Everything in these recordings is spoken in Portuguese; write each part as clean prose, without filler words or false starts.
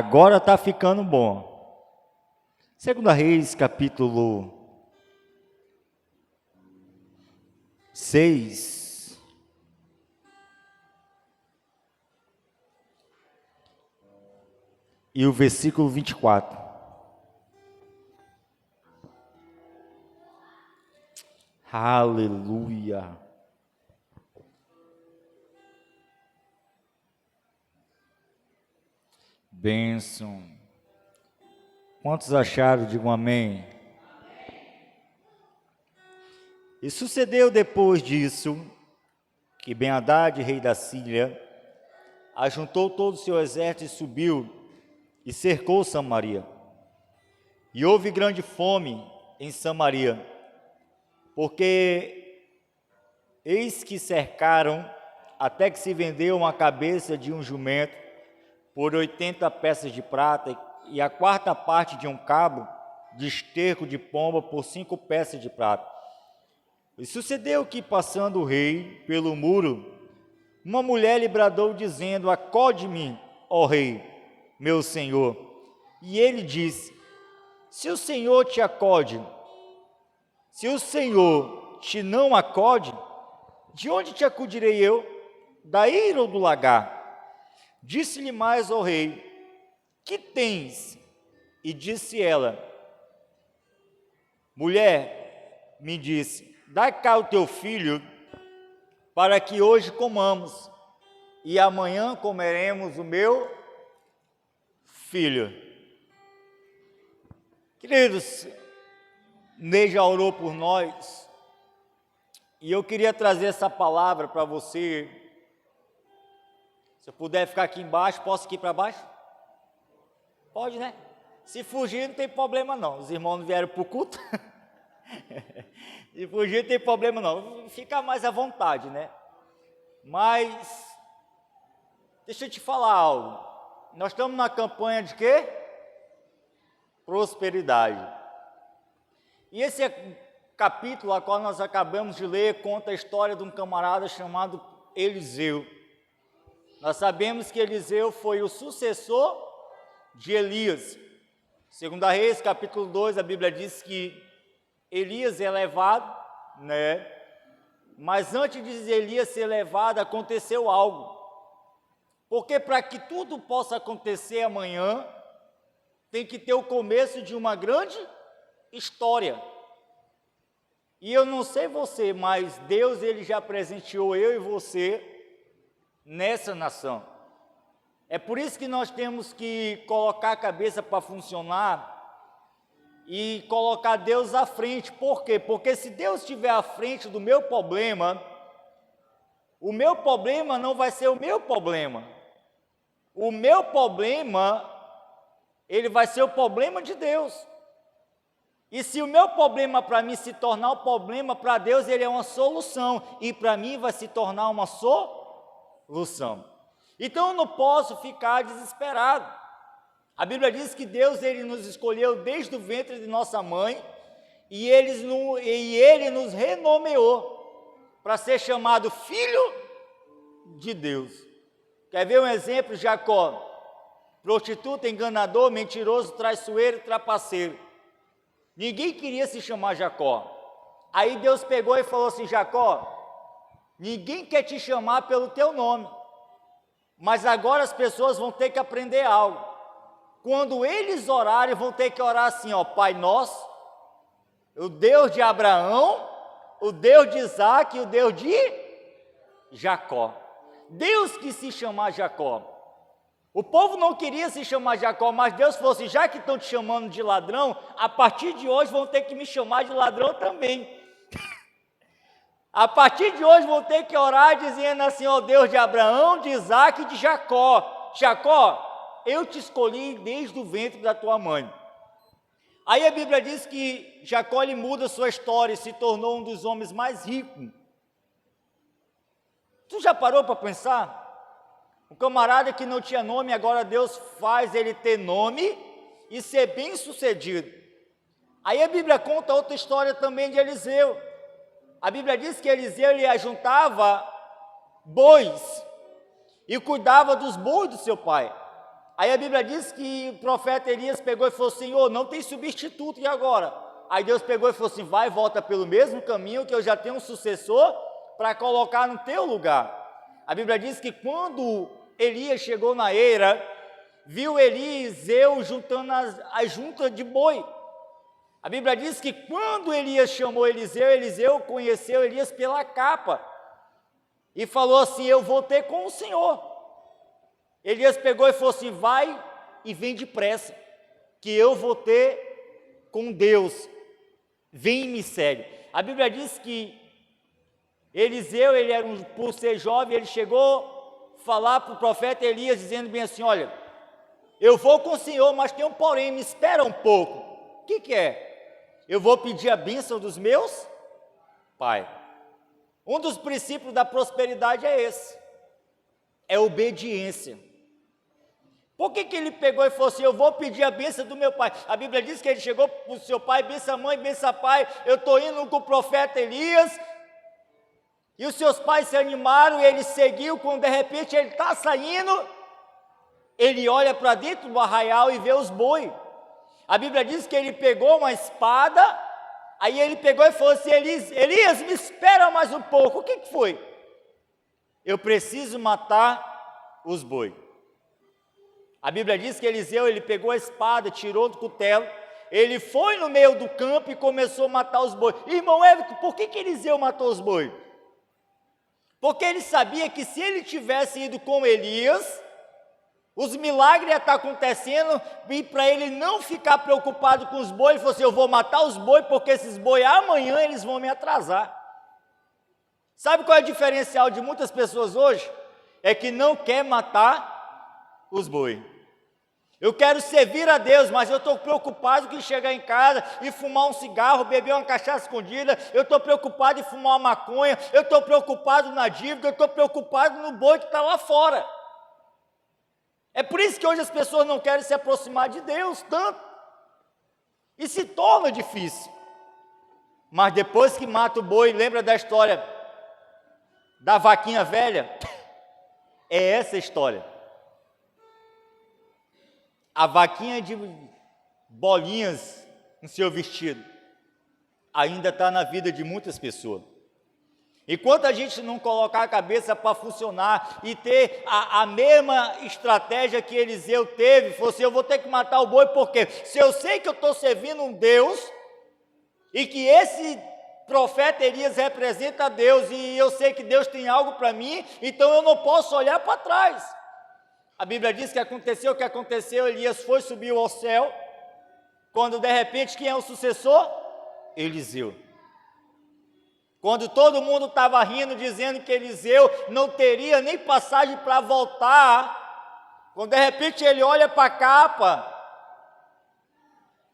Agora está ficando bom. 2 Reis, capítulo 6. E o versículo 24. Aleluia. Bênção. Quantos acharam? Digam amém. E sucedeu depois disso, que Ben-Hadad, rei da Síria, ajuntou todo o seu exército e subiu e cercou Samaria. E houve grande fome em Samaria, porque eis que cercaram, até que se vendeu uma cabeça de um jumento por 80 peças de prata, e a quarta parte de um cabo de esterco de pomba por 5 peças de prata. E sucedeu que, passando o rei pelo muro, uma mulher lhe bradou, dizendo: acode-me, ó rei, meu senhor. E ele disse: se o Senhor te acode, se o Senhor te não acode, de onde te acudirei eu? Da ira ou do lagar? Disse-lhe mais ao rei: que tens? E disse ela: mulher, me disse, dá cá o teu filho, para que hoje comamos, e amanhã comeremos o meu filho. Queridos, Ney já orou por nós, e eu queria trazer essa palavra para você. Se eu puder ficar aqui embaixo, posso ir para baixo? Pode, né? Se fugir, não tem problema não. Os irmãos não vieram para o culto. Se fugir, não tem problema não. Fica mais à vontade, né? Mas, deixa eu te falar algo. Nós estamos na campanha de quê? Prosperidade. E esse capítulo, a qual nós acabamos de ler, conta a história de um camarada chamado Eliseu. Nós sabemos que Eliseu foi o sucessor de Elias. 2 Reis, capítulo 2, a Bíblia diz que Elias é levado, né? Mas antes de Elias ser levado, aconteceu algo. Porque para que tudo possa acontecer amanhã, tem que ter o começo de uma grande história. E eu não sei você, mas Deus, ele já presenteou eu e você nessa nação. É por isso que nós temos que colocar a cabeça para funcionar e colocar Deus à frente. Por quê? Porque se Deus estiver à frente do meu problema, o meu problema não vai ser o meu problema. O meu problema, ele vai ser o problema de Deus. E se o meu problema para mim se tornar um problema, para Deus ele é uma solução, e para mim vai se tornar uma solução. Então eu não posso ficar desesperado. A Bíblia diz que Deus ele nos escolheu desde o ventre de nossa mãe, e ele nos renomeou para ser chamado filho de Deus. Quer ver um exemplo? Jacó, prostituta, enganador, mentiroso, traiçoeiro, trapaceiro. Ninguém queria se chamar Jacó. Aí Deus pegou e falou assim: Jacó, ninguém quer te chamar pelo teu nome, mas agora as pessoas vão ter que aprender algo. Quando eles orarem, vão ter que orar assim, ó: Pai nosso, o Deus de Abraão, o Deus de Isaac e o Deus de Jacó. Deus quis se chamar Jacó. O povo não queria se chamar Jacó, mas Deus falou assim: já que estão te chamando de ladrão, a partir de hoje vão ter que me chamar de ladrão também. A partir de hoje vão ter que orar dizendo assim: ó Deus de Abraão, de Isaac e de Jacó. Jacó, eu te escolhi desde o ventre da tua mãe. Aí a Bíblia diz que Jacó ele muda sua história e se tornou um dos homens mais ricos. Tu já parou para pensar? Um camarada que não tinha nome, agora Deus faz ele ter nome e ser bem sucedido. Aí a Bíblia conta outra história também de Eliseu. A Bíblia diz que Eliseu ele ajuntava bois e cuidava dos bois do seu pai. Aí a Bíblia diz que o profeta Elias pegou e falou: Senhor, não tem substituto, e agora? Aí Deus pegou e falou assim: vai e volta pelo mesmo caminho, que eu já tenho um sucessor para colocar no teu lugar. A Bíblia diz que quando Elias chegou na eira, viu Eliseu juntando as juntas de boi. A Bíblia diz que quando Elias chamou Eliseu, Eliseu conheceu Elias pela capa e falou assim: eu vou ter com o Senhor. Elias pegou e falou assim: vai e vem depressa, que eu vou ter com Deus, vem e me segue. A Bíblia diz que Eliseu, ele era por ser jovem, ele chegou a falar para o profeta Elias, dizendo bem assim: olha, eu vou com o Senhor, mas tem um porém, me espera um pouco. O que é? Eu vou pedir a bênção dos meus pais. Um dos princípios da prosperidade é esse, é obediência. Por que ele pegou e falou assim: eu vou pedir a bênção do meu pai? A Bíblia diz que ele chegou para o seu pai: benção mãe, benção pai, eu estou indo com o profeta Elias. E os seus pais se animaram, e ele seguiu. Quando de repente ele está saindo, ele olha para dentro do arraial e vê os bois. A Bíblia diz que ele pegou uma espada, aí ele pegou e falou assim: Elias, me espera mais um pouco. O que foi? Eu preciso matar os bois. A Bíblia diz que Eliseu, ele pegou a espada, tirou do cutelo, ele foi no meio do campo e começou a matar os bois. Irmão Everton, por que Eliseu matou os bois? Porque ele sabia que se ele tivesse ido com Elias, os milagres iam estar acontecendo, e para ele não ficar preocupado com os bois, ele falou assim: eu vou matar os bois, porque esses bois amanhã eles vão me atrasar. Sabe qual é o diferencial de muitas pessoas hoje? É que não quer matar os bois. Eu quero servir a Deus, mas eu estou preocupado com chegar em casa e fumar um cigarro, beber uma cachaça escondida, eu estou preocupado em fumar uma maconha, eu estou preocupado na dívida, eu estou preocupado no boi que está lá fora. É por isso que hoje as pessoas não querem se aproximar de Deus tanto, e se torna difícil. Mas depois que mata o boi, lembra da história da vaquinha velha? É essa a história. A vaquinha de bolinhas no seu vestido ainda está na vida de muitas pessoas. Enquanto a gente não colocar a cabeça para funcionar e ter a mesma estratégia que Eliseu teve, falou assim: eu vou ter que matar o boi, porque se eu sei que eu estou servindo um Deus, e que esse profeta Elias representa a Deus, e eu sei que Deus tem algo para mim, então eu não posso olhar para trás. A Bíblia diz que aconteceu o que aconteceu, Elias foi, subiu ao céu, quando de repente quem é o sucessor? Eliseu. Quando todo mundo estava rindo, dizendo que Eliseu não teria nem passagem para voltar, quando de repente ele olha para a capa,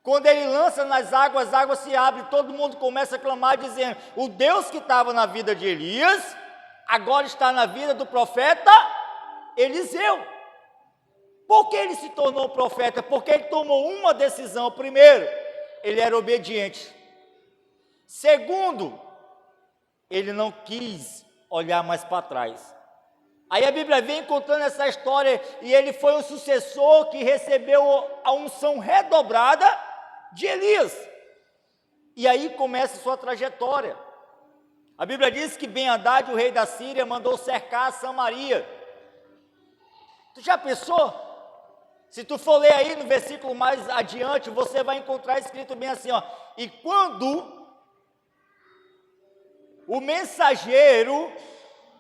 quando ele lança nas águas, as águas se abrem, todo mundo começa a clamar, dizendo: o Deus que estava na vida de Elias, agora está na vida do profeta Eliseu. Por que ele se tornou profeta? Porque ele tomou uma decisão. Primeiro, ele era obediente. Segundo, ele não quis olhar mais para trás. Aí a Bíblia vem contando essa história, e ele foi um sucessor que recebeu a unção redobrada de Elias. E aí começa a sua trajetória. A Bíblia diz que Ben-Hadad, o rei da Síria, mandou cercar Samaria. Tu já pensou? Se tu for ler aí no versículo mais adiante, você vai encontrar escrito bem assim, ó: e quando o mensageiro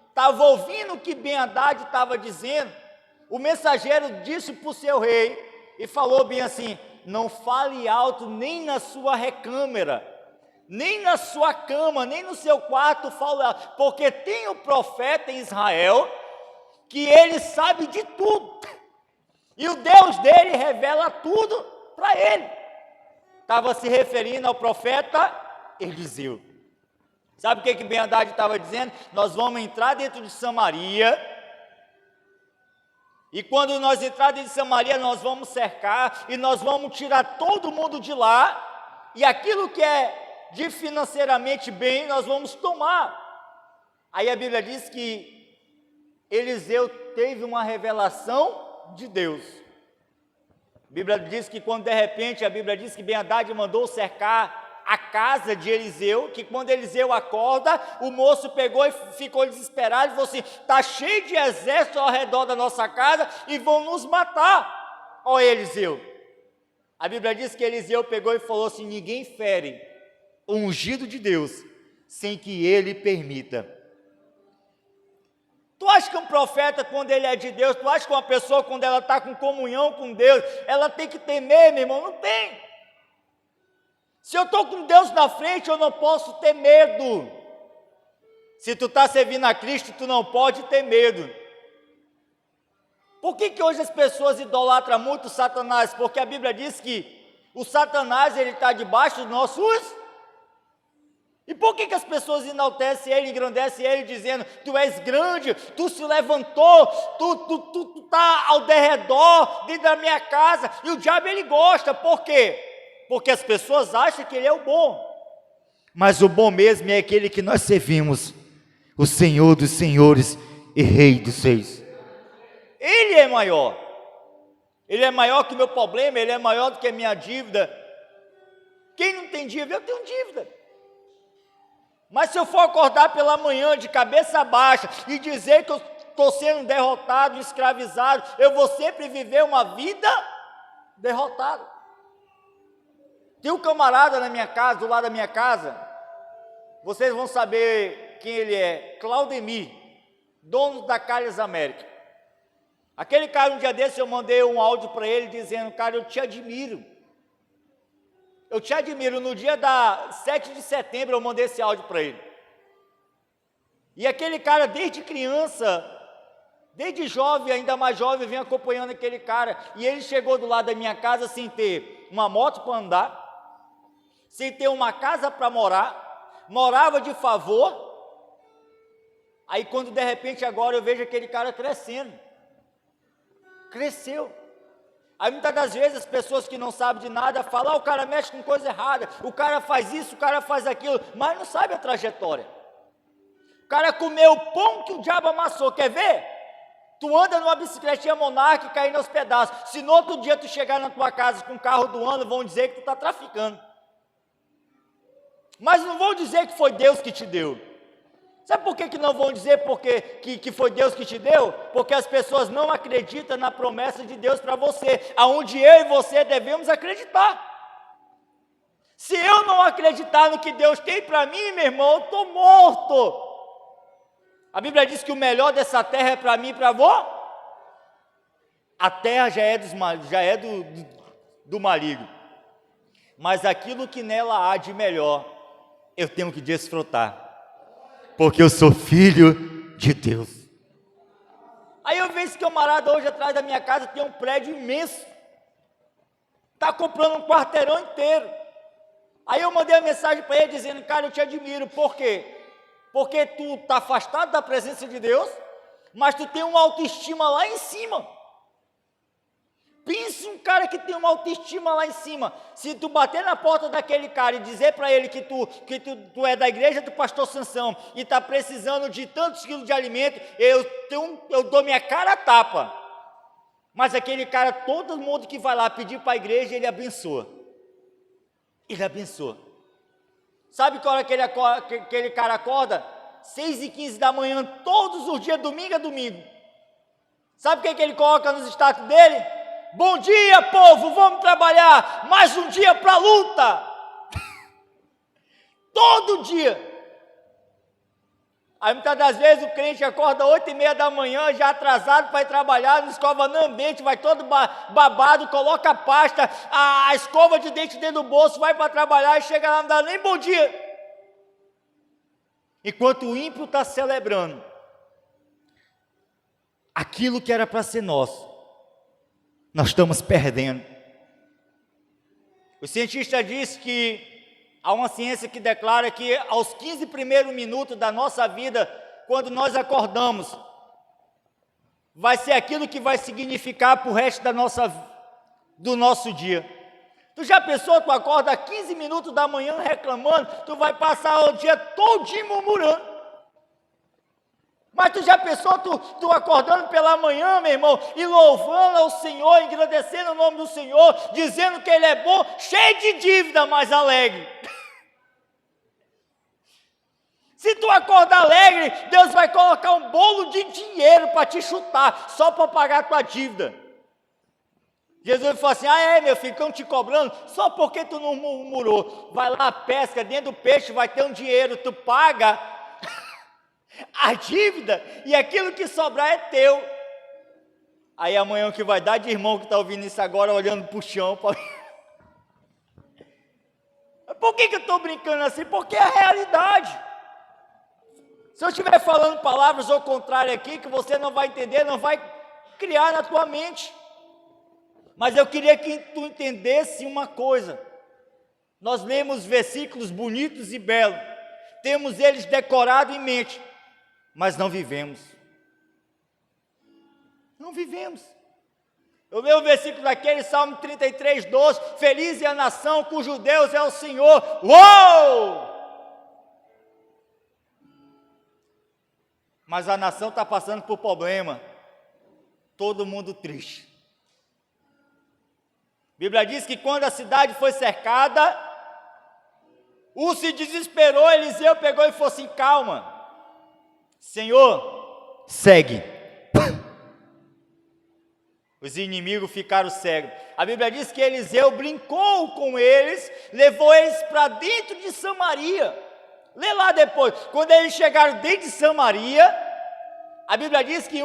estava ouvindo o que Ben-Hadad estava dizendo, o mensageiro disse para o seu rei, e falou bem assim: não fale alto nem na sua recâmara, nem na sua cama, nem no seu quarto fale alto, porque tem um profeta em Israel, que ele sabe de tudo, e o Deus dele revela tudo para ele. Estava se referindo ao profeta Eliseu. Sabe o que Ben-Hadad estava dizendo? Nós vamos entrar dentro de Samaria, e quando nós entrar dentro de Samaria, nós vamos cercar, e nós vamos tirar todo mundo de lá, e aquilo que é de financeiramente bem, nós vamos tomar. Aí a Bíblia diz que Eliseu teve uma revelação de Deus. A Bíblia diz que quando de repente, a Bíblia diz que Ben-Hadad mandou cercar a casa de Eliseu, que quando Eliseu acorda, o moço pegou e ficou desesperado e falou assim: está cheio de exército ao redor da nossa casa e vão nos matar, ó Eliseu. A Bíblia diz que Eliseu pegou e falou assim: ninguém fere o ungido de Deus sem que ele permita. Tu acha que um profeta, quando ele é de Deus, tu acha que uma pessoa, quando ela está com comunhão com Deus, ela tem que temer, meu irmão? Não tem. Se eu estou com Deus na frente, eu não posso ter medo. Se tu está servindo a Cristo, tu não pode ter medo. Por que hoje as pessoas idolatram muito Satanás? Porque a Bíblia diz que o Satanás, ele está debaixo dos nossos... E por que as pessoas enaltecem ele, engrandecem ele, dizendo: tu és grande, tu se levantou, tu está ao derredor, dentro da minha casa, e o diabo ele gosta, por quê? Porque as pessoas acham que ele é o bom, mas o bom mesmo é aquele que nós servimos, o Senhor dos senhores e Rei dos reis. Ele é maior que o meu problema, ele é maior do que a minha dívida. Quem não tem dívida? Eu tenho dívida. Mas se eu for acordar pela manhã de cabeça baixa e dizer que eu estou sendo derrotado, escravizado, eu vou sempre viver uma vida derrotada. Tem um camarada na minha casa, do lado da minha casa, vocês vão saber quem ele é: Claudemir, dono da Calhas América. Aquele cara, um dia desse eu mandei um áudio para ele dizendo: cara, eu te admiro. Eu te admiro. No dia da 7 de setembro eu mandei esse áudio para ele. E aquele cara, desde criança, desde jovem, ainda mais jovem, vem acompanhando aquele cara. E ele chegou do lado da minha casa sem ter uma moto para andar, sem ter uma casa para morar, morava de favor. Aí quando de repente agora eu vejo aquele cara crescendo. Cresceu. Aí muitas das vezes as pessoas que não sabem de nada falam: o cara mexe com coisa errada, o cara faz isso, o cara faz aquilo, mas não sabe a trajetória. O cara comeu o pão que o diabo amassou, quer ver? Tu anda numa bicicletinha Monark caindo aos pedaços, se no outro dia tu chegar na tua casa com o carro do ano, vão dizer que tu está traficando. Mas não vão dizer que foi Deus que te deu. Sabe por que não vão dizer que foi Deus que te deu? Porque as pessoas não acreditam na promessa de Deus para você, aonde eu e você devemos acreditar. Se eu não acreditar no que Deus tem para mim, meu irmão, eu estou morto. A Bíblia diz que o melhor dessa terra é para mim e para você. A terra já é do maligno, mas aquilo que nela há de melhor, eu tenho que desfrutar. Porque eu sou filho de Deus. Aí eu vejo esse camarada hoje atrás da minha casa, tem um prédio imenso. Está comprando um quarteirão inteiro. Aí eu mandei uma mensagem para ele dizendo: cara, eu te admiro. Por quê? Porque tu está afastado da presença de Deus, mas tu tem uma autoestima lá em cima. Pense um cara que tem uma autoestima lá em cima. Se tu bater na porta daquele cara e dizer para ele que tu é da igreja do pastor Sansão e está precisando de tantos quilos de alimento, eu dou minha cara a tapa. Mas aquele cara, todo mundo que vai lá pedir para a igreja, ele abençoa. Ele abençoa. Sabe que hora que aquele cara acorda? 6h15 da manhã, todos os dias, domingo a domingo. Sabe o que ele coloca nos status dele? Bom dia, povo, vamos trabalhar, mais um dia para a luta. Todo dia. Aí muitas das vezes o crente acorda 8h30 da manhã, já atrasado para ir trabalhar, não escova no ambiente, vai todo babado, coloca a pasta, a escova de dente dentro do bolso, vai para trabalhar e chega lá, não dá nem bom dia. Enquanto o ímpio está celebrando aquilo que era para ser nosso, nós estamos perdendo. O cientista diz que há uma ciência que declara que aos 15 primeiros minutos da nossa vida, quando nós acordamos, vai ser aquilo que vai significar para o resto do nosso dia. Tu já pensou, tu acorda 15 minutos da manhã reclamando, tu vai passar o dia todinho murmurando. Mas tu já pensou, tu acordando pela manhã, meu irmão, e louvando ao Senhor, agradecendo o nome do Senhor, dizendo que Ele é bom, cheio de dívida, mas alegre. Se tu acordar alegre, Deus vai colocar um bolo de dinheiro para te chutar, só para pagar a tua dívida. Jesus falou assim, meu filho, estão te cobrando, só porque tu não murmurou. Vai lá, pesca, dentro do peixe vai ter um dinheiro, tu paga a dívida e aquilo que sobrar é teu. Aí amanhã o que vai dar de irmão que está ouvindo isso agora, olhando para o chão. Por que eu estou brincando assim? Porque é a realidade. Se eu estiver falando palavras ao contrário aqui, que você não vai entender, não vai criar na tua mente. Mas eu queria que tu entendesse uma coisa. Nós lemos versículos bonitos e belos, temos eles decorados em mente, mas não vivemos. Não vivemos. Eu leio o versículo daquele, Salmo 33, 12, feliz é a nação cujo Deus é o Senhor. Uou! Mas a nação está passando por problema, todo mundo triste. A Bíblia diz que quando a cidade foi cercada, se desesperou, Eliseu pegou e falou assim, calma, Senhor, segue. Os inimigos ficaram cegos. A Bíblia diz que Eliseu brincou com eles, levou eles para dentro de Samaria. Lê lá depois, quando eles chegaram dentro de Samaria, a Bíblia diz que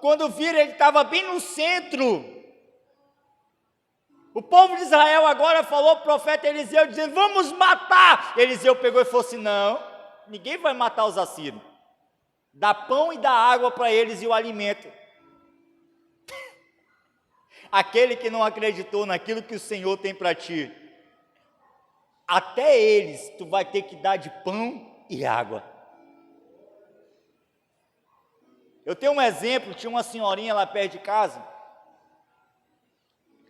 quando viram, ele estava bem no centro. O povo de Israel agora falou para o profeta Eliseu, dizendo, vamos matar. Eliseu pegou e falou assim, não, ninguém vai matar os assírios. Dá pão e dá água para eles e o alimento. Aquele que não acreditou naquilo que o Senhor tem para ti, até eles tu vai ter que dar de pão e água. Eu tenho um exemplo, tinha uma senhorinha lá perto de casa,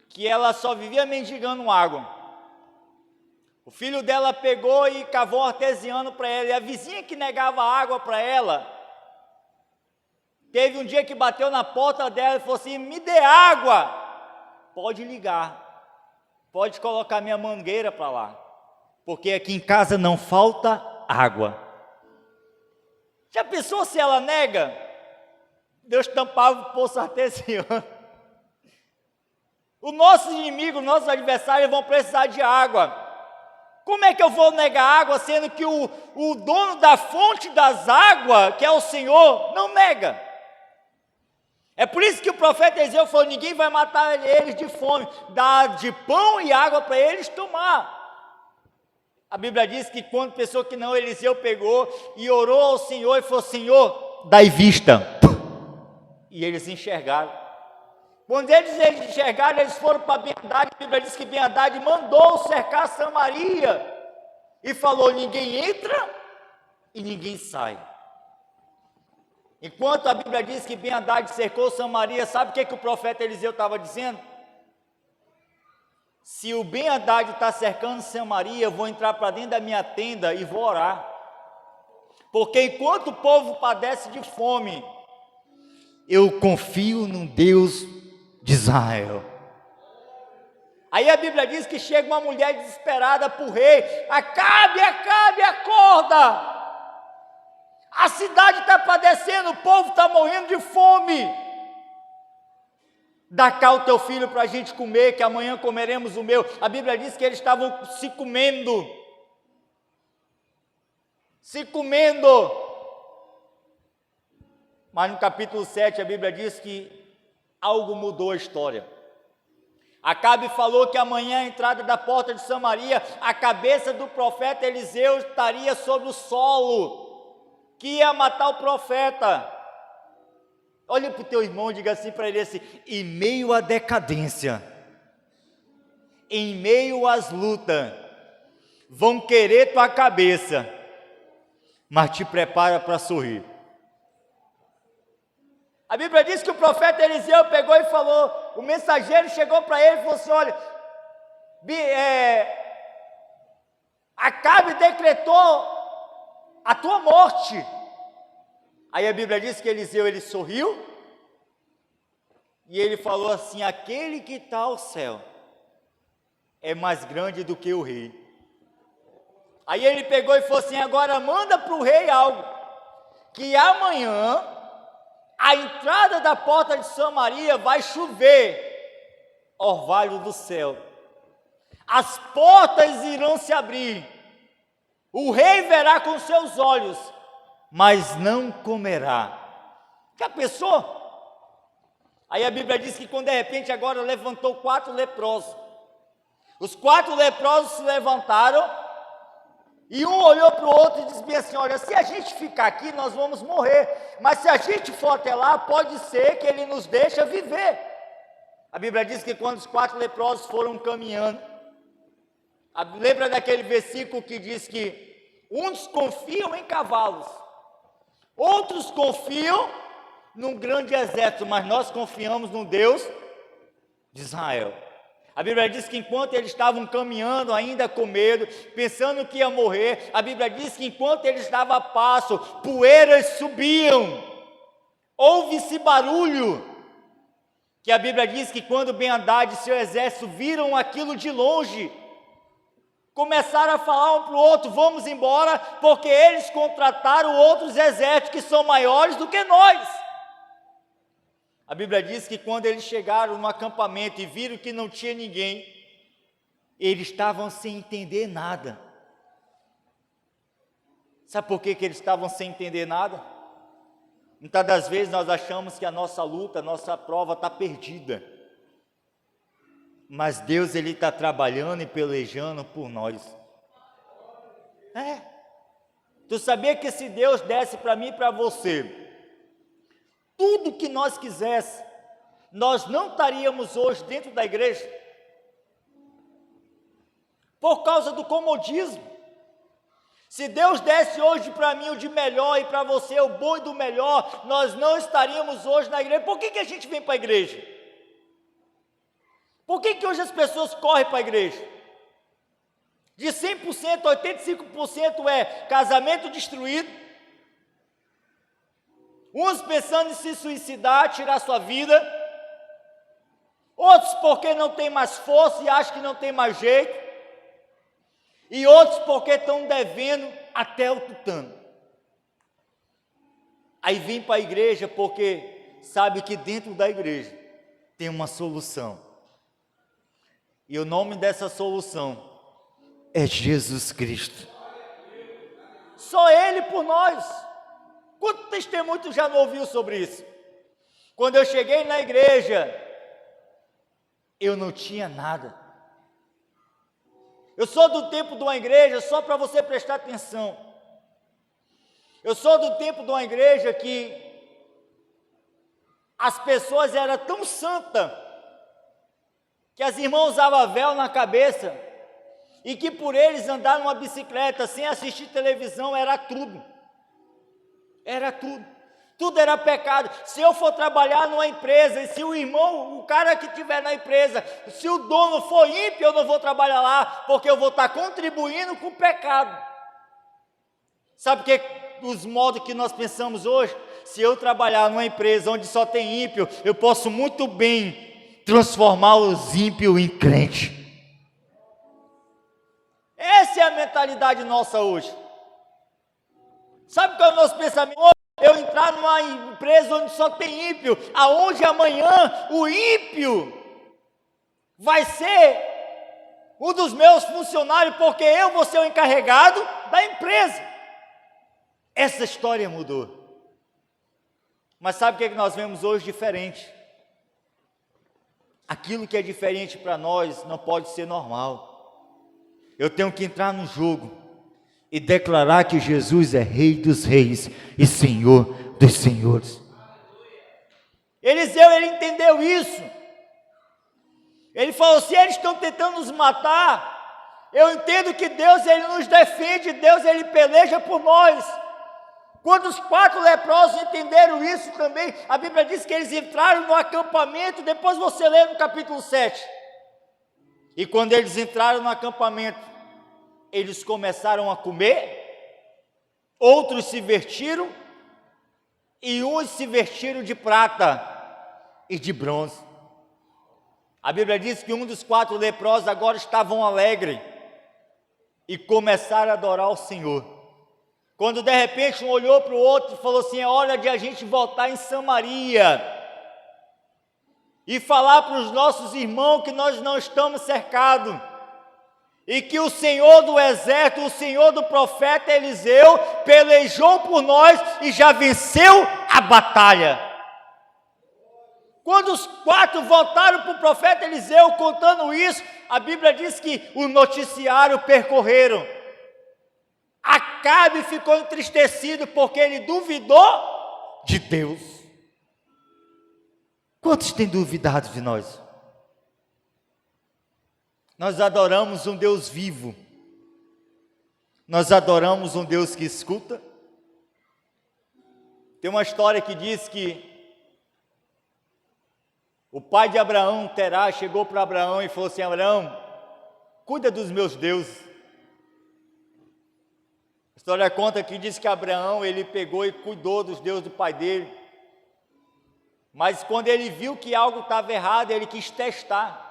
que ela só vivia mendigando água. O filho dela pegou e cavou artesiano para ela, e a vizinha que negava água para ela, teve um dia que bateu na porta dela e falou assim, me dê água. Pode ligar, pode colocar minha mangueira para lá, porque aqui em casa não falta água. Já pensou se ela nega? Deus tampava o poço artesiano. Os nossos inimigos, nossos adversários vão precisar de água. Como é que eu vou negar água, sendo que o dono da fonte das águas, que é o Senhor, não nega? É por isso que o profeta Eliseu falou, ninguém vai matar eles de fome, dá de pão e água para eles tomar. A Bíblia diz que quando pensou que não, Eliseu pegou e orou ao Senhor e falou, Senhor, dai vista. E eles enxergaram. Quando eles enxergaram, eles foram para Ben-Hadad. A Bíblia diz que Ben-Hadad mandou cercar Samaria e falou, ninguém entra e ninguém sai. Enquanto a Bíblia diz que Ben-Hadad cercou Samaria, sabe o que o profeta Eliseu estava dizendo? Se o Ben-Hadad está cercando Samaria, eu vou entrar para dentro da minha tenda e vou orar. Porque enquanto o povo padece de fome, eu confio num Deus de Israel. Aí a Bíblia diz que chega uma mulher desesperada para o rei, Acabe, acorda! A cidade está padecendo, o povo está morrendo de fome. Dá cá o teu filho para a gente comer, que amanhã comeremos o meu. A Bíblia diz que eles estavam se comendo. Mas no capítulo 7 a Bíblia diz que algo mudou a história. Acabe falou que amanhã a entrada da porta de Samaria, a cabeça do profeta Eliseu estaria sobre o solo, que ia matar o profeta. Olha para o teu irmão e diga assim para ele assim, em meio à decadência, em meio às lutas, vão querer tua cabeça, mas te prepara para sorrir. A Bíblia diz que o profeta Eliseu pegou e falou, o mensageiro chegou para ele e falou assim, olha, Acabe decretou a tua morte. Aí a Bíblia diz que Eliseu, ele sorriu, e ele falou assim: aquele que está ao céu é mais grande do que o rei. Aí ele pegou e falou assim: agora manda para o rei algo, que amanhã a entrada da porta de Samaria vai chover orvalho do céu, as portas irão se abrir, o rei verá com seus olhos, mas não comerá. Já pensou? Aí a Bíblia diz que quando de repente agora levantou 4 leprosos, os 4 leprosos se levantaram, e um olhou para o outro e disse bem assim: olha, se a gente ficar aqui nós vamos morrer, mas se a gente for até lá, pode ser que ele nos deixe viver. A Bíblia diz que quando os 4 leprosos foram caminhando, lembra daquele versículo que diz que uns confiam em cavalos, outros confiam num grande exército, mas nós confiamos no Deus de Israel. A Bíblia diz que enquanto eles estavam caminhando ainda com medo, pensando que ia morrer, a Bíblia diz que enquanto eles estavam a passo, poeiras subiam, houve-se barulho, que a Bíblia diz que quando Ben-Hadad e seu exército viram aquilo de longe, começaram a falar um para o outro: vamos embora, porque eles contrataram outros exércitos que são maiores do que nós. A Bíblia diz que quando eles chegaram no acampamento e viram que não tinha ninguém, eles estavam sem entender nada. Sabe por que eles estavam sem entender nada? Muitas das vezes nós achamos que a nossa luta, a nossa prova está perdida. Mas Deus, Ele está trabalhando e pelejando por nós. Tu sabia que se Deus desse para mim e para você tudo que nós quiséssemos, nós não estaríamos hoje dentro da igreja? Por causa do comodismo. Se Deus desse hoje para mim o de melhor e para você o bom e do melhor, nós não estaríamos hoje na igreja. Por que a gente vem para a igreja? Por que hoje as pessoas correm para a igreja? De 100%, 85% é casamento destruído, uns pensando em se suicidar, tirar sua vida, outros porque não tem mais força e acham que não tem mais jeito, e outros porque estão devendo até o tutano. Aí vem para a igreja porque sabe que dentro da igreja tem uma solução, e o nome dessa solução é Jesus Cristo. Só Ele por nós. Quanto testemunho tu já não ouviu sobre isso? Quando eu cheguei na igreja, eu não tinha nada. Eu sou do tempo de uma igreja, só para você prestar atenção, eu sou do tempo de uma igreja que as pessoas eram tão santas, que as irmãs usavam véu na cabeça, e que por eles andar numa bicicleta sem assistir televisão era tudo. Era tudo era pecado. Se eu for trabalhar numa empresa, e se o irmão, o cara que estiver na empresa, se o dono for ímpio, eu não vou trabalhar lá, porque eu vou estar contribuindo com o pecado. Sabe o que os modos que nós pensamos hoje? Se eu trabalhar numa empresa onde só tem ímpio, eu posso muito bem transformar os ímpios em crente. Essa é a mentalidade nossa hoje. Sabe qual é o nosso pensamento? Eu entrar numa empresa onde só tem ímpio, aonde amanhã o ímpio vai ser um dos meus funcionários, porque eu vou ser o encarregado da empresa. Essa história mudou. Mas sabe o que nós vemos hoje diferente? Aquilo que é diferente para nós não pode ser normal. Eu tenho que entrar no jogo e declarar que Jesus é Rei dos Reis e Senhor dos Senhores. Eliseu, ele entendeu isso. Ele falou: se eles estão tentando nos matar, eu entendo que Deus, ele nos defende, Deus, ele peleja por nós. Quando os 4 leprosos entenderam isso também, a Bíblia diz que eles entraram no acampamento. Depois você lê no capítulo 7. E quando eles entraram no acampamento, eles começaram a comer, outros se vertiram, e uns se vestiram de prata e de bronze. A Bíblia diz que um dos 4 leprosos agora estavam alegres e começaram a adorar o Senhor. Quando de repente um olhou para o outro e falou assim: é hora de a gente voltar em Samaria e falar para os nossos irmãos que nós não estamos cercados, e que o Senhor do exército, o Senhor do profeta Eliseu, pelejou por nós e já venceu a batalha. Quando os 4 voltaram para o profeta Eliseu contando isso, a Bíblia diz que o noticiário percorreram. Acabe ficou entristecido porque ele duvidou de Deus. Quantos têm duvidado de nós? Nós adoramos um Deus vivo. Nós adoramos um Deus que escuta. Tem uma história que diz que o pai de Abraão, Terá, chegou para Abraão e falou assim: Abraão, cuida dos meus deuses. A história conta que diz que Abraão, ele pegou e cuidou dos deuses do pai dele. Mas quando ele viu que algo estava errado, ele quis testar.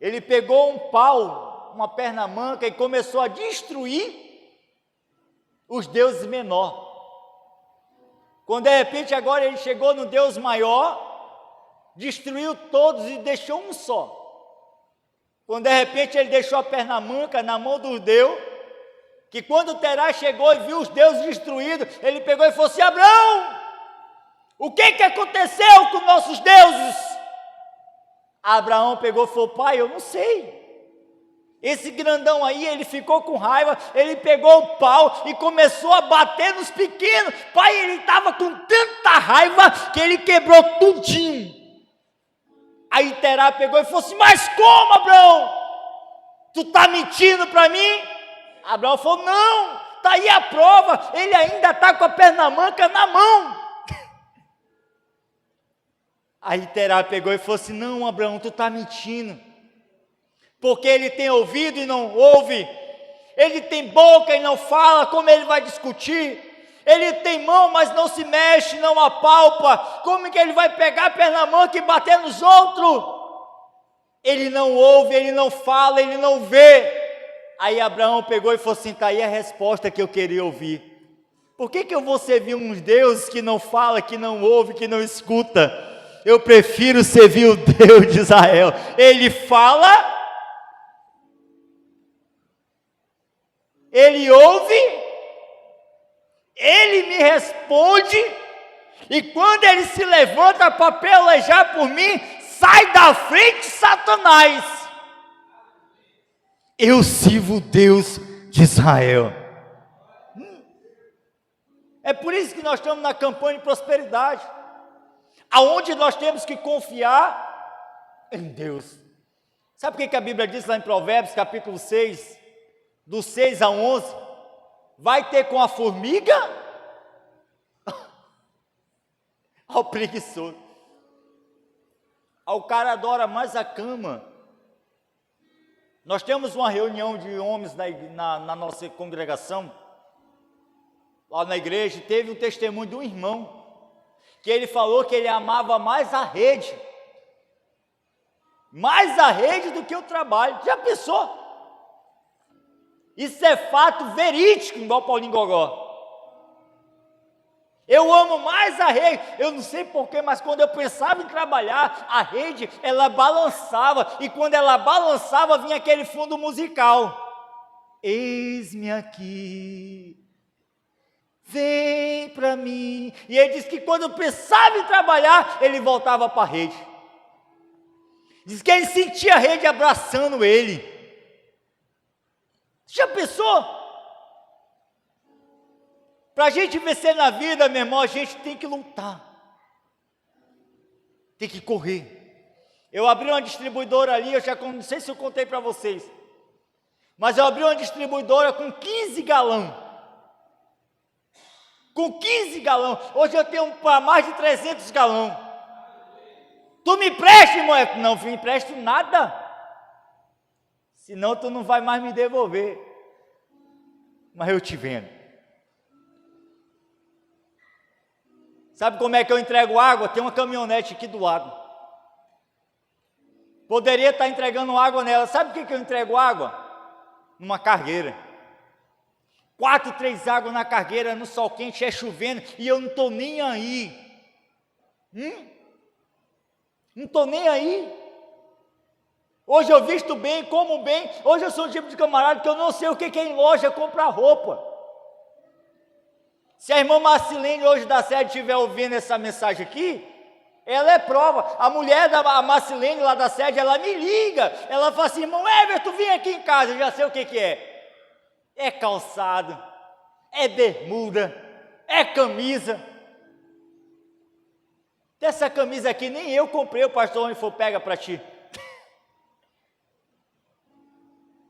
Ele pegou um pau, uma perna manca e começou a destruir os deuses menores. Quando de repente agora ele chegou no Deus maior, destruiu todos e deixou um só. Quando de repente ele deixou a perna manca na mão dos deuses, que quando Terá chegou e viu os deuses destruídos, ele pegou e falou assim: Abraão, o que aconteceu com nossos deuses? Abraão pegou e falou: pai, eu não sei. Esse grandão aí, ele ficou com raiva, ele pegou o pau e começou a bater nos pequenos. Pai, ele estava com tanta raiva que ele quebrou tudinho. Aí Terá pegou e falou assim: mas como, Abraão? Tu está mentindo para mim? Abraão falou: não, está aí a prova, ele ainda está com a perna manca na mão. Aí Terá pegou e falou assim: não, Abraão, tu está mentindo, porque ele tem ouvido e não ouve, ele tem boca e não fala, como ele vai discutir? Ele tem mão, mas não se mexe, não apalpa, como que ele vai pegar a perna manca e bater nos outros? Ele não ouve, ele não fala, ele não vê. Aí Abraão pegou e falou assim: está aí a resposta que eu queria ouvir. Por que eu vou servir uns deuses que não fala, que não ouve, que não escuta? Eu prefiro servir o Deus de Israel. Ele fala, ele ouve, ele me responde, e quando ele se levanta para pelejar por mim, sai da frente, Satanás. Eu sirvo o Deus de Israel. É por isso que nós estamos na campanha de prosperidade, aonde nós temos que confiar em Deus. Sabe o que a Bíblia diz lá em Provérbios, capítulo 6, do 6 a 11? Vai ter com a formiga ao preguiçoso. O cara adora mais a cama. Nós temos uma reunião de homens na nossa congregação, lá na igreja. Teve um testemunho de um irmão, que ele falou que ele amava mais a rede do que o trabalho. Já pensou? Isso é fato verídico, igual Paulinho Gogó. Eu amo mais a rede, eu não sei porquê, mas quando eu pensava em trabalhar, a rede, ela balançava, e quando ela balançava, vinha aquele fundo musical. Eis-me aqui, vem para mim. E ele disse que quando eu pensava em trabalhar, ele voltava para a rede. Diz que ele sentia a rede abraçando ele. Já pensou? Para a gente vencer na vida, meu irmão, a gente tem que lutar, tem que correr. Eu abri uma distribuidora ali, não sei se eu contei para vocês, mas eu abri uma distribuidora com 15 galão. Com 15 galão. Hoje eu tenho para mais de 300 galão. Tu me empresta, irmão? Não me empresto nada, senão tu não vai mais me devolver. Mas eu te vendo. Sabe como é que eu entrego água? Tem uma caminhonete aqui do lado. Poderia estar entregando água nela. Sabe o que eu entrego água? Numa cargueira. 4, 3 águas na cargueira, no sol quente, é chovendo, e eu não estou nem aí. Não estou nem aí. Hoje eu visto bem, como bem. Hoje eu sou o tipo de camarada que eu não sei o que é em loja comprar roupa. Se a irmã Marcilene hoje da sede estiver ouvindo essa mensagem aqui, ela é prova. A mulher da Marcilene lá da sede, ela me liga. Ela fala assim, irmão Everton, vem aqui em casa, eu já sei o que é. É calçado, é bermuda, é camisa. Dessa camisa aqui nem eu comprei, o pastor onde for pega para ti.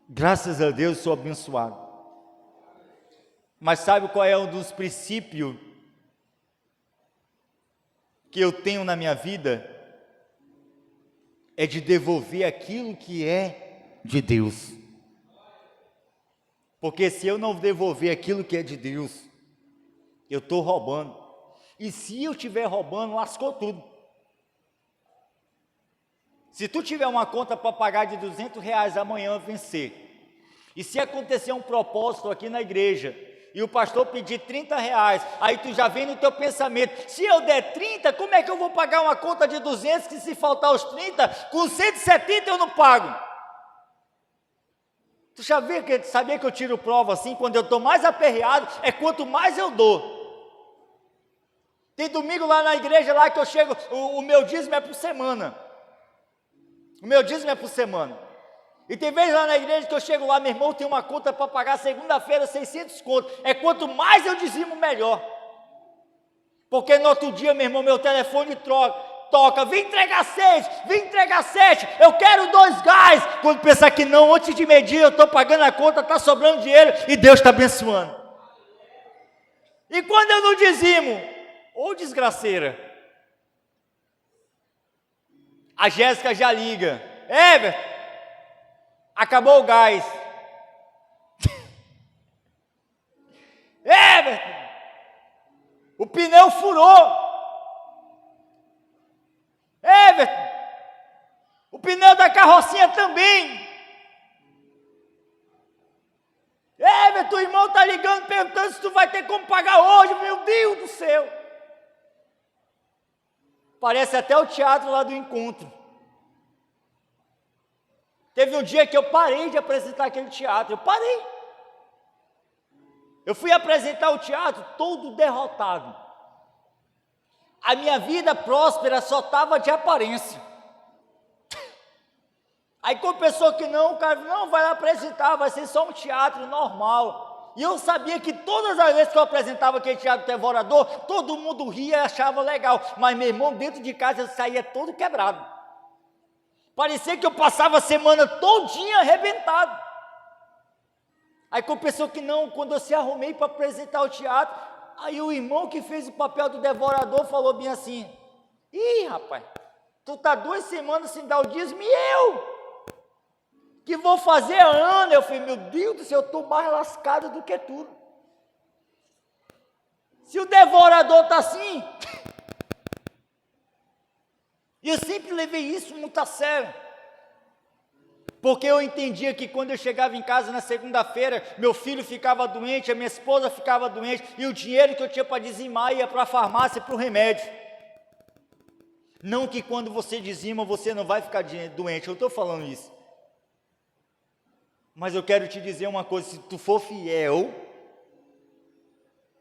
Graças a Deus sou abençoado. Mas sabe qual é um dos princípios que eu tenho na minha vida? É de devolver aquilo que é de Deus. Porque se eu não devolver aquilo que é de Deus, eu estou roubando. E se eu estiver roubando, lascou tudo. Se tu tiver uma conta para pagar de R$200 amanhã vencer, e se acontecer um propósito aqui na igreja, e o pastor pedir R$30, aí tu já vem no teu pensamento, se eu der 30, como é que eu vou pagar uma conta de 200, que se faltar os 30, com 170 eu não pago? Tu já sabia que eu tiro prova assim, quando eu estou mais aperreado, é quanto mais eu dou. Tem domingo lá na igreja, lá que eu chego, o meu dízimo é por semana. O meu dízimo é por semana. E tem vezes lá na igreja que eu chego lá, meu irmão, tem uma conta para pagar segunda-feira, 600 conto. É quanto mais eu dizimo, melhor. Porque no outro dia, meu irmão, meu telefone toca, vem entregar 6, vem entregar 7, eu quero 2 gás. Quando pensar que não, antes de medir, eu estou pagando a conta, está sobrando dinheiro e Deus está abençoando. E quando eu não dizimo, ô desgraceira, a Jéssica já liga, Everton, acabou o gás. Everton, o pneu furou. Everton, o pneu da carrocinha também. Everton, o irmão está ligando, perguntando se tu vai ter como pagar hoje. Meu Deus do céu. Parece até o teatro lá do encontro. Teve um dia que eu parei de apresentar aquele teatro, eu parei. Eu fui apresentar o teatro todo derrotado. A minha vida próspera só estava de aparência. Aí compensou que não, o cara não vai lá apresentar, vai ser só um teatro normal. E eu sabia que todas as vezes que eu apresentava aquele teatro devorador, todo mundo ria e achava legal. Mas meu irmão, dentro de casa eu saía todo quebrado. Parecia que eu passava a semana todinha arrebentado. Aí compensou que não, quando eu se arrumei para apresentar o teatro, aí o irmão que fez o papel do devorador falou bem assim, ih rapaz, tu tá 2 semanas sem dar o dízimo e eu, que vou fazer há ano? Eu falei, meu Deus do céu, eu estou mais lascado do que tudo. Se o devorador está assim, e eu sempre levei isso muito a sério, porque eu entendia que quando eu chegava em casa na segunda-feira, meu filho ficava doente, a minha esposa ficava doente, e o dinheiro que eu tinha para dizimar ia para a farmácia, para o remédio. Não que quando você dizima, você não vai ficar doente, eu estou falando isso. Mas eu quero te dizer uma coisa, se tu for fiel,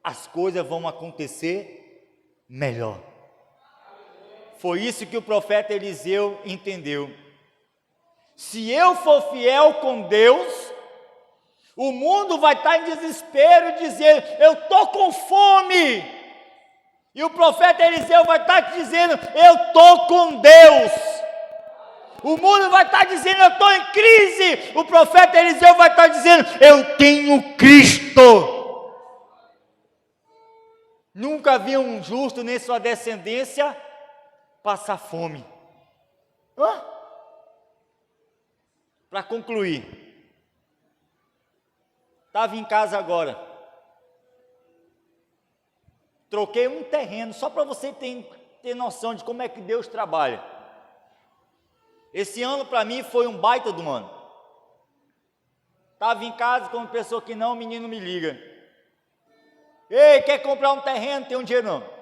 as coisas vão acontecer melhor. Foi isso que o profeta Eliseu entendeu. Se eu for fiel com Deus, o mundo vai estar em desespero, dizendo, eu estou com fome. E o profeta Eliseu vai estar dizendo, eu estou com Deus. O mundo vai estar dizendo, eu estou em crise. O profeta Eliseu vai estar dizendo, eu tenho Cristo. Nunca vi um justo nem sua descendência passar fome. Para concluir, estava em casa agora, Troquei um terreno, só para você ter noção de como é que Deus trabalha. Esse ano para mim foi um baita do ano. Estava em casa com uma pessoa que não, o menino me liga. Ei, quer comprar um terreno? Tem um dinheiro não.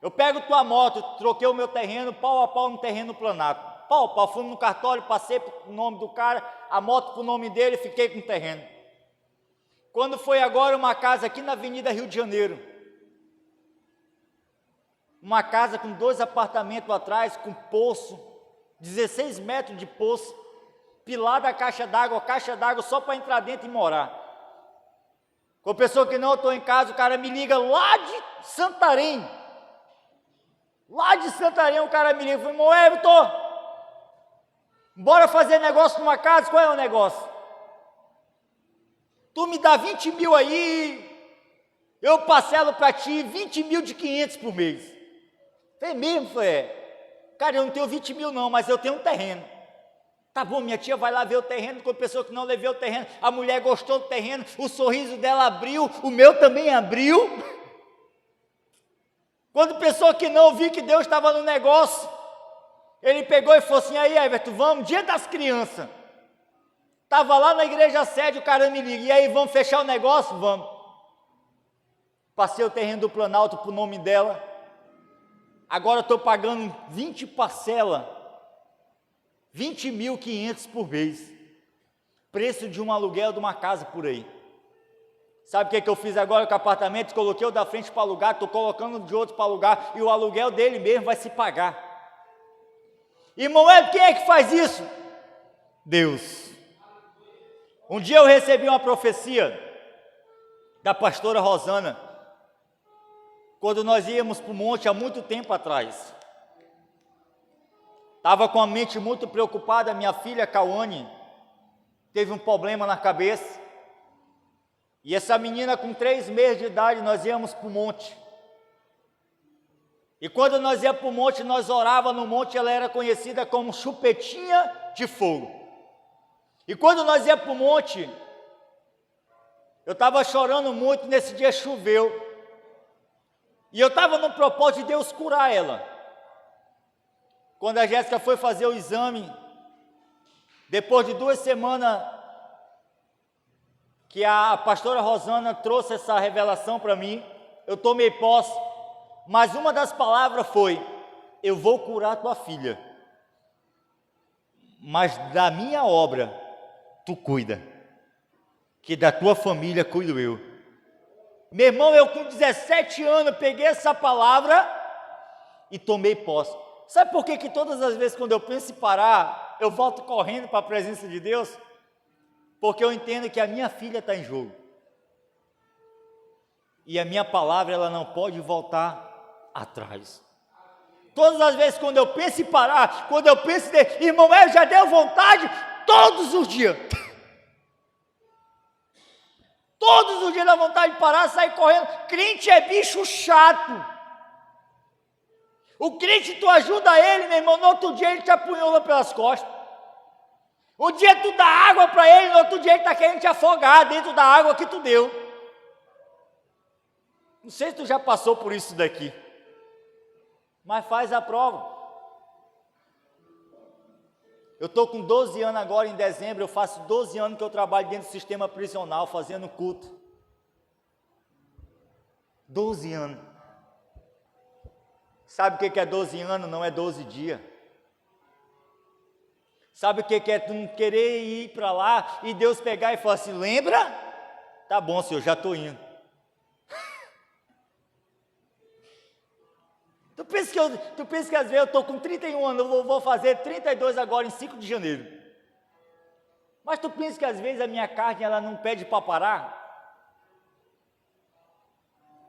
Eu pego tua moto, troquei o meu terreno, pau a pau no terreno planado. Pau a pau, fui no cartório, passei o nome do cara, a moto pro nome dele, fiquei com o terreno. Quando foi agora uma casa aqui na Avenida Rio de Janeiro. Uma casa com 2 apartamentos atrás, com poço, 16 metros de poço, pilada a caixa d'água só para entrar dentro e morar. Com a pessoa que não, eu estou em casa, o cara me liga lá de Santarém. Lá de Santarém o cara me liga, falei, irmão Everton, bora fazer negócio numa casa, qual é o negócio? Tu me dá 20 mil aí, eu parcelo para ti 20 mil de 500 por mês. Falei mesmo, falei, cara, eu não tenho 20 mil não, mas eu tenho um terreno. Tá bom, minha tia vai lá ver o terreno, com a pessoa que não levei o terreno, a mulher gostou do terreno, o sorriso dela abriu, o meu também abriu. Quando pessoa que não viu que Deus estava no negócio, ele pegou e falou assim, aí Everton, vamos, dia das crianças. Estava lá na igreja sede, o cara me liga, e aí, vamos fechar o negócio? Vamos. Passei o terreno do Planalto para o nome dela, agora estou pagando 20 parcelas, 20.500 por mês, preço de um aluguel de uma casa por aí. Sabe o que eu fiz agora com o apartamento? Coloquei o da frente para alugar, estou colocando de outro para alugar, e o aluguel dele mesmo vai se pagar. Irmão, quem é que faz isso? Deus. Um dia eu recebi uma profecia da pastora Rosana, quando nós íamos para o monte há muito tempo atrás. Estava com a mente muito preocupada, minha filha Cauane teve um problema na cabeça, e essa menina com 3 meses de idade, nós íamos para o monte, e quando nós íamos para o monte, nós orávamos no monte, ela era conhecida como chupetinha de fogo, e quando nós íamos para o monte, eu estava chorando muito, nesse dia choveu, e eu estava no propósito de Deus curar ela. Quando a Jéssica foi fazer o exame, depois de 2 semanas, que a pastora Rosana trouxe essa revelação para mim, eu tomei posse, mas uma das palavras foi, eu vou curar tua filha, mas da minha obra, tu cuida, que da tua família cuido eu. Meu irmão, eu com 17 anos, peguei essa palavra e tomei posse. Sabe por que todas as vezes quando eu penso em parar, eu volto correndo para a presença de Deus? Porque eu entendo que a minha filha está em jogo. E a minha palavra, ela não pode voltar atrás. Todas as vezes quando eu penso em parar, quando eu penso em... Irmão, já deu vontade todos os dias. Todos os dias dá vontade de parar, sair correndo. Crente é bicho chato. O crente, tu ajuda ele, meu irmão, no outro dia ele te apunhala pelas costas. Um dia tu dá água para ele, no outro dia ele está querendo te afogar dentro da água que tu deu. Não sei se tu já passou por isso daqui, mas faz a prova. Eu estou com 12 anos agora, em dezembro, eu faço 12 anos que eu trabalho dentro do sistema prisional, fazendo culto. 12 anos. Sabe o que é 12 anos? Não é 12 dias. Sabe o que é tu não querer ir para lá e Deus pegar e falar assim, lembra? Tá bom, senhor, já estou indo. Tu pensa que às vezes eu estou com 31 anos, eu vou fazer 32 agora em 5 de janeiro. Mas tu pensa que às vezes a minha carne ela não pede para parar?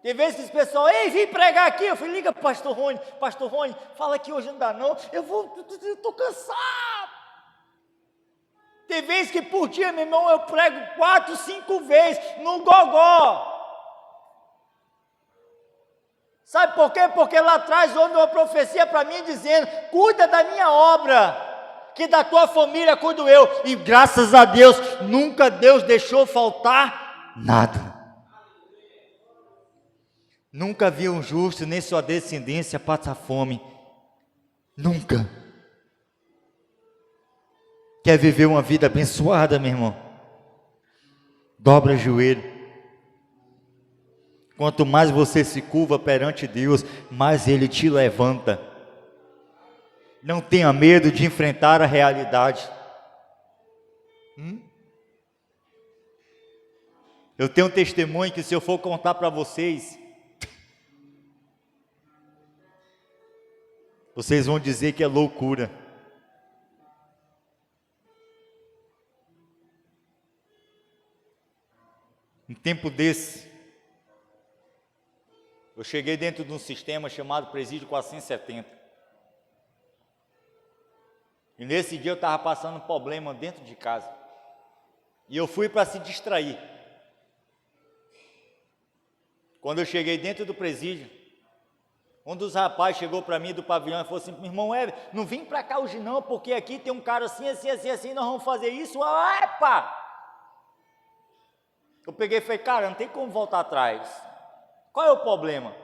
Tem vezes que os pessoal, ei, vim pregar aqui, eu falei, liga pastor Rony, fala que hoje não dá não, eu estou cansado. Tem vezes que por dia, meu irmão, eu prego 4, 5 vezes, no gogó. Sabe por quê? Porque lá atrás houve uma profecia para mim dizendo, cuida da minha obra, que da tua família cuido eu. E graças a Deus, nunca Deus deixou faltar nada. Nunca vi um justo nem sua descendência passar fome. Nunca. Quer viver uma vida abençoada, meu irmão? Dobra o joelho. Quanto mais você se curva perante Deus, mais Ele te levanta. Não tenha medo de enfrentar a realidade. Eu tenho um testemunho que, se eu for contar para vocês, vocês vão dizer que é loucura. Um tempo desse, eu cheguei dentro de um sistema chamado Presídio 470. E nesse dia eu estava passando um problema dentro de casa. E eu fui para se distrair. Quando eu cheguei dentro do presídio, um dos rapazes chegou para mim do pavilhão e falou assim: meu irmão Everton, não vim para cá hoje não, porque aqui tem um cara assim, assim, assim, assim, nós vamos fazer isso. Epa! Eu peguei e falei: cara, não tem como voltar atrás. Qual é o problema?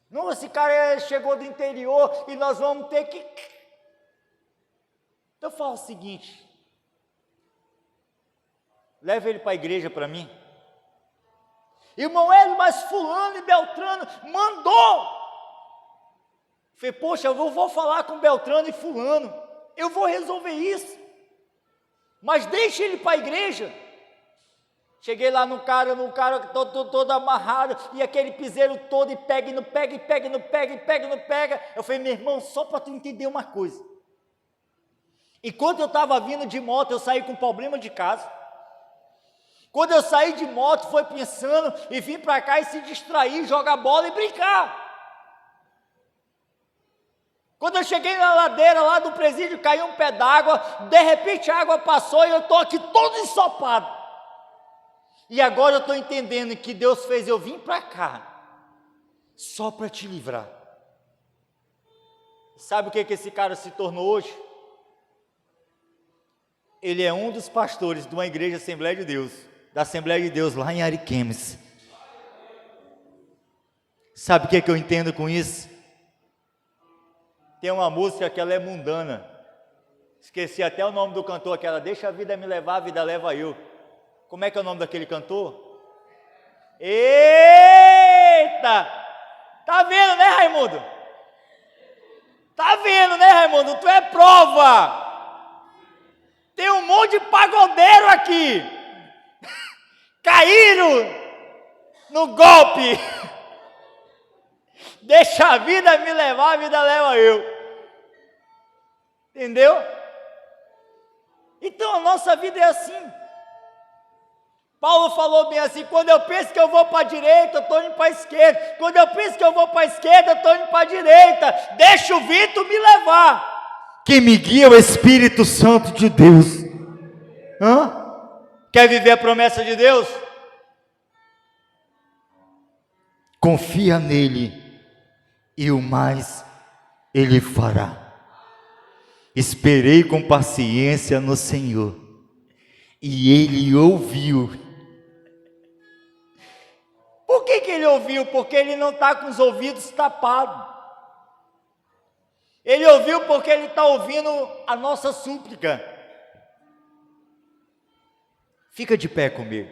Não, esse cara chegou do interior e nós vamos ter que... Então eu falo o seguinte: leva ele para a igreja para mim. Irmão Hélio, mas fulano e Beltrano mandou. Falei: poxa, eu vou falar com Beltrano e fulano, eu vou resolver isso, mas deixa ele para a igreja. Cheguei lá no cara todo amarrado, e aquele piseiro todo, e pega e não pega, e pega e não pega, e pega e não pega. Eu falei: meu irmão, só para tu entender uma coisa, enquanto eu estava vindo de moto, eu saí com problema de casa. Quando eu saí de moto, foi pensando e vim para cá e se distrair, jogar bola e brincar. Quando eu cheguei na ladeira lá do presídio, caiu um pé d'água, de repente a água passou e eu estou aqui todo ensopado. E agora eu estou entendendo que Deus fez eu vir para cá, só para te livrar. Sabe o que esse cara se tornou hoje? Ele é um dos pastores de uma igreja Assembleia de Deus, da Assembleia de Deus lá em Ariquemes. Sabe o que eu entendo com isso? Tem uma música que ela é mundana, esqueci até o nome do cantor, aquela: deixa a vida me levar, a vida leva eu. Como é que é o nome daquele cantor? Eita! Tá vendo, né, Raimundo? Tá vendo, né, Raimundo? Tu é prova. Tem um monte de pagodeiro aqui. Caíram no golpe. Deixa a vida me levar, a vida leva eu. Entendeu? Então a nossa vida é assim. Paulo falou bem assim: quando eu penso que eu vou para a direita, eu estou indo para a esquerda. Quando eu penso que eu vou para a esquerda, eu estou indo para a direita. Deixa o vento me levar. Quem me guia é o Espírito Santo de Deus. Quer viver a promessa de Deus? Confia nele, e o mais ele fará. Esperei com paciência no Senhor, e ele ouviu. Por que ele ouviu? Porque ele não está com os ouvidos tapados. Ele ouviu porque ele está ouvindo a nossa súplica. Fica de pé comigo.